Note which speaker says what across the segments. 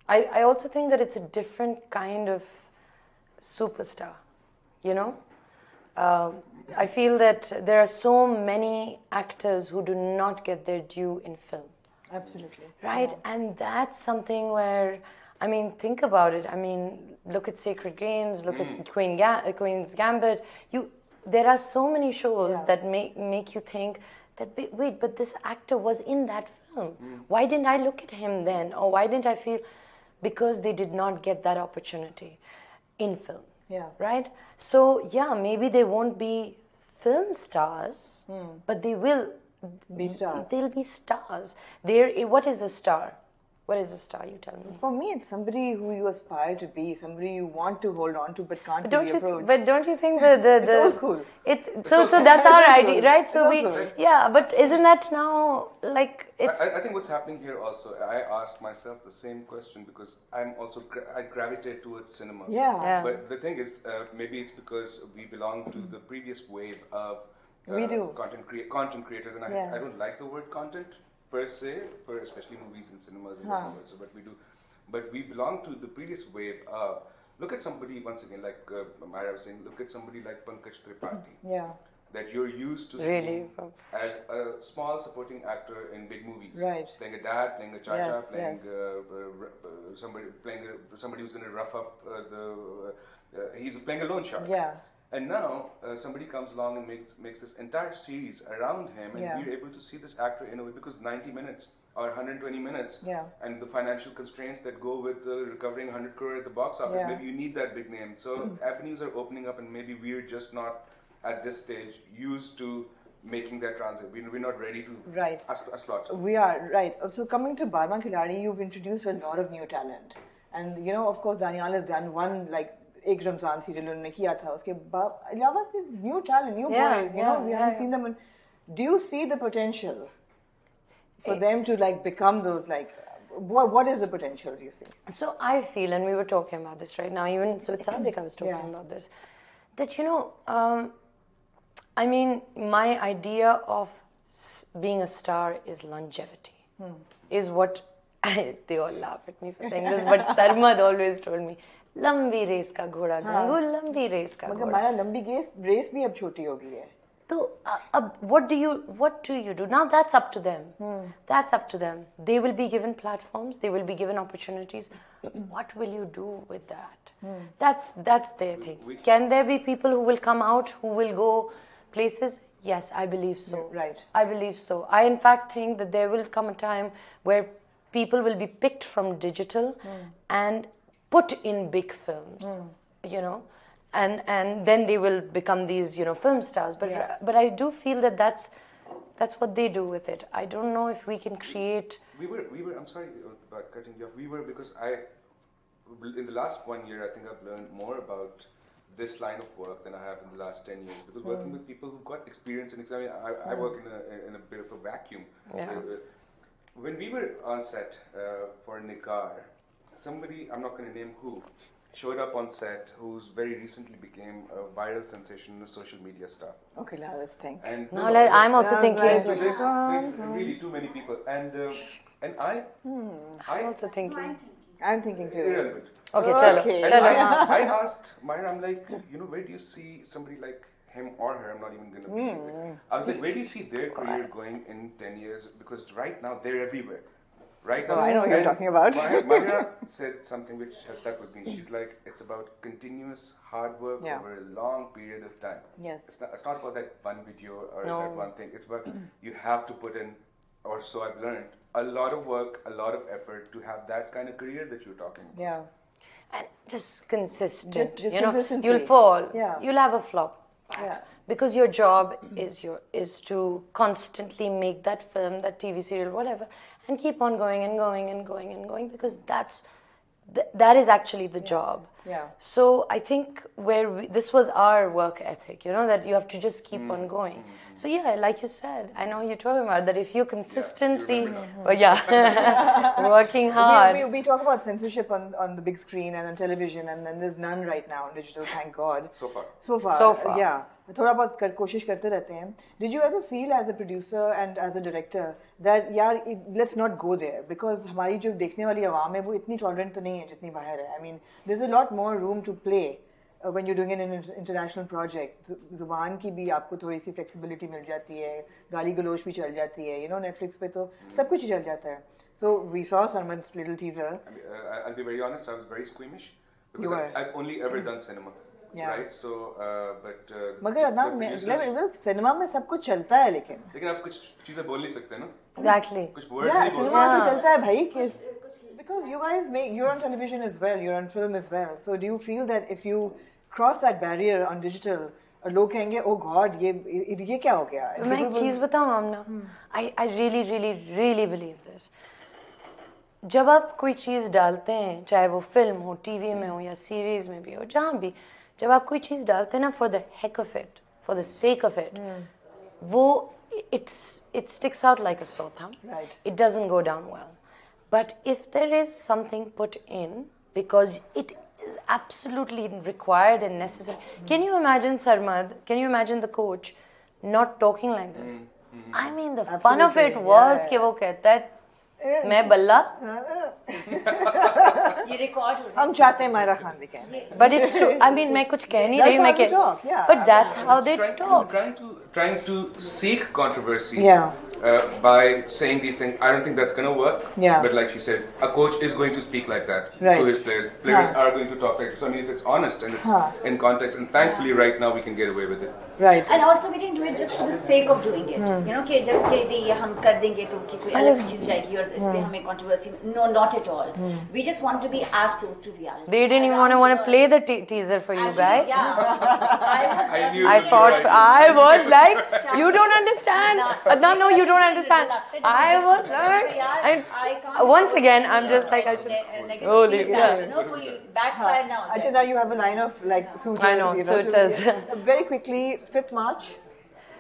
Speaker 1: I also think that it's a different kind of superstar, you know. I feel that there are so many actors who do not get their due in film.
Speaker 2: Absolutely.
Speaker 1: Right?
Speaker 2: Yeah.
Speaker 1: And that's something where, I mean, think about it. I mean, look at Sacred Games, look at Queen's Gambit. There are so many shows that make you think that, wait, but this actor was in that film. Why didn't I look at him then? Or why didn't I feel? Because they did not get that opportunity in film.
Speaker 2: Yeah.
Speaker 1: Right? So, yeah, maybe they won't be film stars, but they will
Speaker 2: be stars.
Speaker 1: They'll be stars. What is a star? What is a star? You tell me.
Speaker 2: For me, it's somebody who you aspire to be, somebody you want to hold on to but can't
Speaker 1: But
Speaker 2: be approached.
Speaker 1: But don't you think the
Speaker 2: it's old school.
Speaker 1: So that's our idea, right? So
Speaker 2: yeah.
Speaker 1: But isn't that now like it's?
Speaker 3: I think what's happening here also. I asked myself the same question because I'm also I gravitate towards cinema.
Speaker 2: Yeah.
Speaker 3: But the thing is, maybe it's because we belong to the previous wave of
Speaker 2: we do
Speaker 3: content creators, and I don't like the word content per se, especially movies and cinemas and so what we do. But we belong to the previous wave of, look at somebody, once again, like Mahira was saying, look at somebody like Pankaj Tripathi.
Speaker 2: Yeah.
Speaker 3: That you're used to seeing as a small supporting actor in big movies.
Speaker 2: Right.
Speaker 3: Playing a dad, playing a chacha, playing somebody who's going to rough up he's playing a loan shark.
Speaker 2: Yeah.
Speaker 3: And now somebody comes along and makes this entire series around him, and we're able to see this actor in a way because 90 minutes or 120 minutes, and the financial constraints that go with recovering 100 crore at the box office. Maybe you need that big name. So avenues are opening up, and maybe we're just not at this stage used to making that transit. We're not ready to a slot.
Speaker 2: We are right. So coming to Barma Khiladi, you've introduced a lot of new talent, and you know, of course, Daniel has done one like. एक Ramzan serial उन्होंने किया था उसके अलावा new talent, new boys, you know, we haven't seen them. Do you see the potential for them to like become those like? What is the potential do you see?
Speaker 1: So I feel, and we were talking about this right now, even with Sadik I was talking about this, that you know, I mean, my idea of being a star is longevity, is what they all laugh at me for saying this, but Sarmad always told me. लंबी race का घोड़ा गंगू लंबी race का
Speaker 2: मगर हमारा लंबी race भी अब छोटी हो गई है
Speaker 1: तो अब what do you do now? That's up to them. That's up to them. They will be given platforms, they will be given opportunities. What will you do with that? That's their thing. Can there be people who will come out, who will go places? Yes, I believe so.
Speaker 2: Right.
Speaker 1: I believe so. I in fact think that there will come a time where people will be picked from digital and put in big films, you know, and then they will become these, you know, film stars. But I do feel that that's what they do with it. I don't know if we can create.
Speaker 3: We were. I'm sorry about cutting you off. We were because in the last 1 year, I think I've learned more about this line of work than I have in the last 10 years. Because working with people who've got experience and I work in a bit of a vacuum.
Speaker 1: Yeah.
Speaker 3: When we were on set for Nikar. Somebody, I'm not going to name who, showed up on set who's very recently became a viral sensation in the social media stuff.
Speaker 2: Okay, now let's think.
Speaker 3: And
Speaker 1: no, I'm also thinking.
Speaker 3: There's really too many people. And I'm
Speaker 1: also thinking.
Speaker 2: I'm thinking too.
Speaker 3: Irrelevant.
Speaker 1: Okay, chalo.
Speaker 3: I asked Mahira, I'm like, you know, where do you see somebody like him or her? I'm not even going to be. I was like, where do you see their career going in 10 years? Because right now they're everywhere. Right now,
Speaker 2: I know what you're talking about.
Speaker 3: Mahira said something which has stuck with me. She's like, it's about continuous hard work over a long period of time.
Speaker 2: Yes.
Speaker 3: It's not about that one video or that one thing. It's about you have to put in, or so I've learned, a lot of work, a lot of effort to have that kind of career that you're talking about.
Speaker 2: Yeah.
Speaker 1: And just consistent.
Speaker 2: Just
Speaker 1: you know,
Speaker 2: consistency.
Speaker 1: you'll fall.
Speaker 2: Yeah.
Speaker 1: You'll have a flop.
Speaker 2: Yeah.
Speaker 1: Because your job is to constantly make that film, that TV serial, whatever, and keep on going and going and going and going, because that is actually the job.
Speaker 2: Yeah.
Speaker 1: So I think this was our work ethic, that you have to just keep on going. So yeah, like you said, I know you're talking about that if you're consistently, working hard.
Speaker 2: We talk about censorship on the big screen and on television, and then there's none right now on digital, thank God.
Speaker 3: So far.
Speaker 2: Yeah. थोड़ा बहुत कोशिश करते रहते हैं. Did you ever feel as a producer and as a director that let's not go there because हमारी जो देखने वाली आवाम है वो इतनी tolerant तो नहीं है जितनी बाहर है. I mean, there's a lot more room to play when you're doing an international project. जुबान की भी आपको थोड़ी सी flexibility मिल जाती है, गाली गलोच भी चल जाती है. Netflix पे तो सब कुछ चल जाता है. So we saw Sarmad's little teaser.
Speaker 3: I'll be very honest, I was very squeamish because I've only ever done cinema.
Speaker 2: Yeah.
Speaker 3: Right, so but
Speaker 2: मगर अदनान सिनेमा में सब कुछ चलता है लेकिन
Speaker 3: आप कुछ चीजें बोल नहीं सकते ना.
Speaker 1: Exactly.
Speaker 3: कुछ words नहीं बोल सकते.
Speaker 2: सिनेमा तो चलता है भाई because you guys you're on television as well, you're on film as well. So do you feel that if you cross that barrier on digital, लोग कहेंगे oh God ये क्या हो गया?
Speaker 1: मैं एक चीज बताऊं आमना, I really really really believe this. जब आप कोई चीज डालते हैं, चाहे वो फिल्म हो, टीवी में हो या सीरीज में भी हो, जहाँ भी, जब आप कोई चीज डालते हैं ना for the heck of it, for the sake of it, वो it sticks out like a sore thumb.
Speaker 2: Right.
Speaker 1: It doesn't go down well. But if there is something put in because it is absolutely required and necessary. Can you imagine Sarmad? Can you imagine the coach not talking like this? I mean, the fun of it was कि वो कहता है मैं बल्ला.
Speaker 4: ये record हो
Speaker 2: हम चाहते हैं माहिरा खान दिखें.
Speaker 1: But it's true. I mean, मैं कुछ कह नहीं रही, मैं कह. But that's how they talk.
Speaker 3: Trying to seek controversy.
Speaker 2: Yeah.
Speaker 3: By saying these things, I don't think that's going to work.
Speaker 2: Yeah.
Speaker 3: But like she said, a coach is going to speak like that
Speaker 2: to
Speaker 3: his players. Players are going to talk like that. So I mean, if it's honest and it's in context, and thankfully right now we can get away with it.
Speaker 2: Right.
Speaker 4: And also we didn't do it just for the sake of doing it. कि just कि ये हम कर देंगे तो कि कोई अलग चीज जाएगी और इसलिए हमें controversy. No, not at all. We just want to be as close to reality.
Speaker 1: They didn't even want to play the teaser for you guys.
Speaker 4: Yeah.
Speaker 1: I was like, you don't understand. No, you don't understand. I was like, once again, I'm just like, I should. Holy
Speaker 4: backfire now.
Speaker 2: Actually, now you have a line of like suitors.
Speaker 1: I know, suitors.
Speaker 2: Very quickly, 5th March,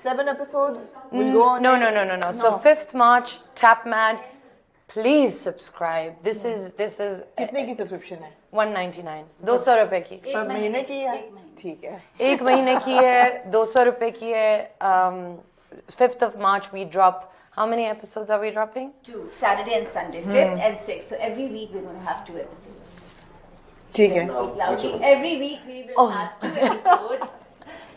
Speaker 2: 7 episodes will go on.
Speaker 1: No. So 5th March, Tap Mad. Please subscribe. This is.
Speaker 2: कितने की subscription है?
Speaker 1: 199. 200 रुपए की.
Speaker 2: पर महीने की है? ठीक है.
Speaker 1: एक महीने की है, 200 रुपए की है. 5th of March we drop. How many episodes are we dropping?
Speaker 4: 2, Saturday and Sunday, 5th and 6th. So every week we're going to have 2 episodes.
Speaker 2: ठीक है.
Speaker 4: Every week we will have 2 episodes.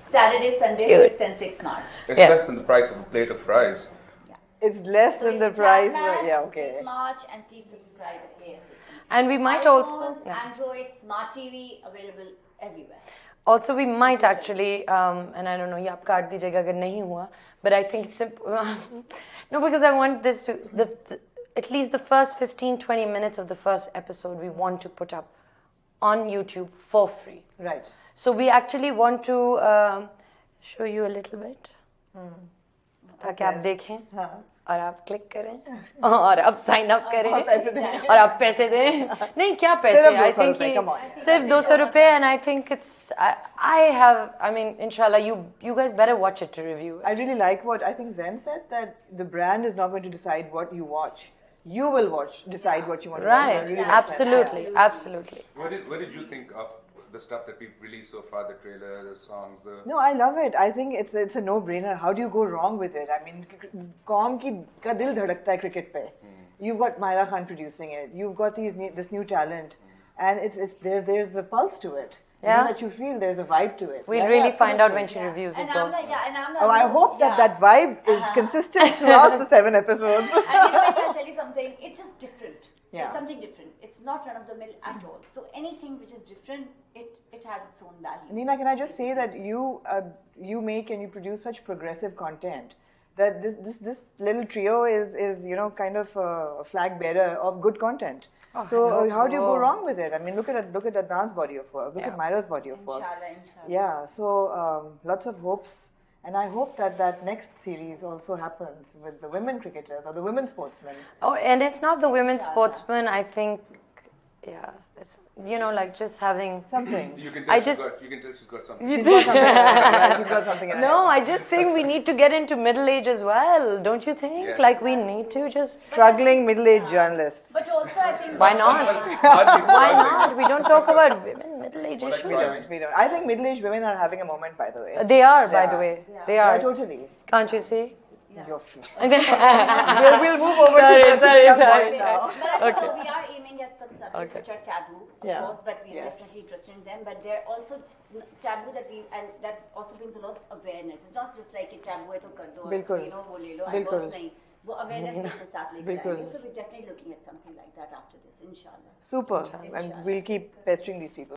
Speaker 4: Saturday, Sunday, 5th and 6th March.
Speaker 3: It's less than the price of a plate of fries.
Speaker 2: It's less than the price. Yeah, okay.
Speaker 4: 5th March, and please subscribe ASAP.
Speaker 1: And we might
Speaker 4: iPhones,
Speaker 1: also.
Speaker 4: Android, Smart TV, available everywhere.
Speaker 1: Also, we might actually, and I don't know, ये आप काट दीजिएगा अगर नहीं हुआ, but I think it's no, because I want this to at least the first 15-20 minutes of the first episode we want to put up on YouTube for free.
Speaker 2: Right.
Speaker 1: So we actually want to show you a little bit, ताकि आप देखें और आप click करें और आप sign up करें और आप पैसे दें. नहीं क्या पैसे? I think सिर्फ 200 रुपए, and I think it's I mean inshallah you guys better watch it to review it.
Speaker 2: I really like what I think Zen said, that the brand is not going to decide what you watch. You will decide what you want to watch.
Speaker 1: Right. Really absolutely.
Speaker 3: What did you think of the stuff that we've released so far, the trailer, the songs,
Speaker 2: No, I love it. I think it's a no-brainer. How do you go wrong with it? I mean, कौम का दिल धड़कता है cricket पे. You've got Mahira Khan producing it. You've got this new talent, and there's a pulse to it.
Speaker 1: Yeah.
Speaker 2: You know, that you feel there's a vibe to it.
Speaker 1: We'll really find out when she reviews it, though.
Speaker 2: I hope that vibe is consistent throughout the 7 episodes.
Speaker 4: And I'll tell you something. It's just different.
Speaker 2: Yeah.
Speaker 4: It's something different. It's not run of the mill at all. So anything which is different, it has its own value.
Speaker 2: Nina, can I just say that you make and you produce such progressive content that this little trio is kind of a flag bearer of good content. So how do you go wrong with it? I mean, look at Adnan's body of work. Look at Mahira's body of work.
Speaker 4: Inshallah.
Speaker 2: Yeah. So lots of hopes. And I hope that next series also happens with the women cricketers or the women sportsmen.
Speaker 1: Oh, and if not the women sportsmen, I think Yeah, that's, you know, like just having
Speaker 2: something.
Speaker 3: You can tell she's got something.
Speaker 2: She's got something. Yeah, she's got something in her
Speaker 1: No,
Speaker 2: head.
Speaker 1: I just think we need to get into middle age as well. Don't you think?
Speaker 3: Yes.
Speaker 1: Like we need to just.
Speaker 2: Struggling middle-aged journalists.
Speaker 4: But also, I think
Speaker 1: Why not?
Speaker 3: Hardly
Speaker 1: Why
Speaker 3: struggling.
Speaker 1: not? We don't talk about women middle-age issues.
Speaker 2: We don't. I think middle-aged women are having a moment, by the way.
Speaker 1: They are, by
Speaker 2: Yeah.
Speaker 1: the way.
Speaker 4: Yeah.
Speaker 1: They are.
Speaker 2: Yeah, totally.
Speaker 1: Can't you see?
Speaker 2: Your face. We'll move over
Speaker 1: Sorry,
Speaker 2: to the
Speaker 1: sorry.
Speaker 2: point now.
Speaker 4: But I think we are aiming at some subjects which are taboo, of course, but we're
Speaker 2: Yes.
Speaker 4: definitely interested in them. But they're also taboo and that also brings a lot of awareness. It's not just like a taboo है तो कर दो,
Speaker 2: बिल्कुल.
Speaker 4: you know वो ले लो,
Speaker 2: बिल्कुल.
Speaker 4: and नहीं. वो awareness के साथ लेकर
Speaker 2: बिल्कुल.
Speaker 4: आएंगे. So we're definitely looking at something like that after this, inshallah.
Speaker 2: Super. And we'll keep pestering these people.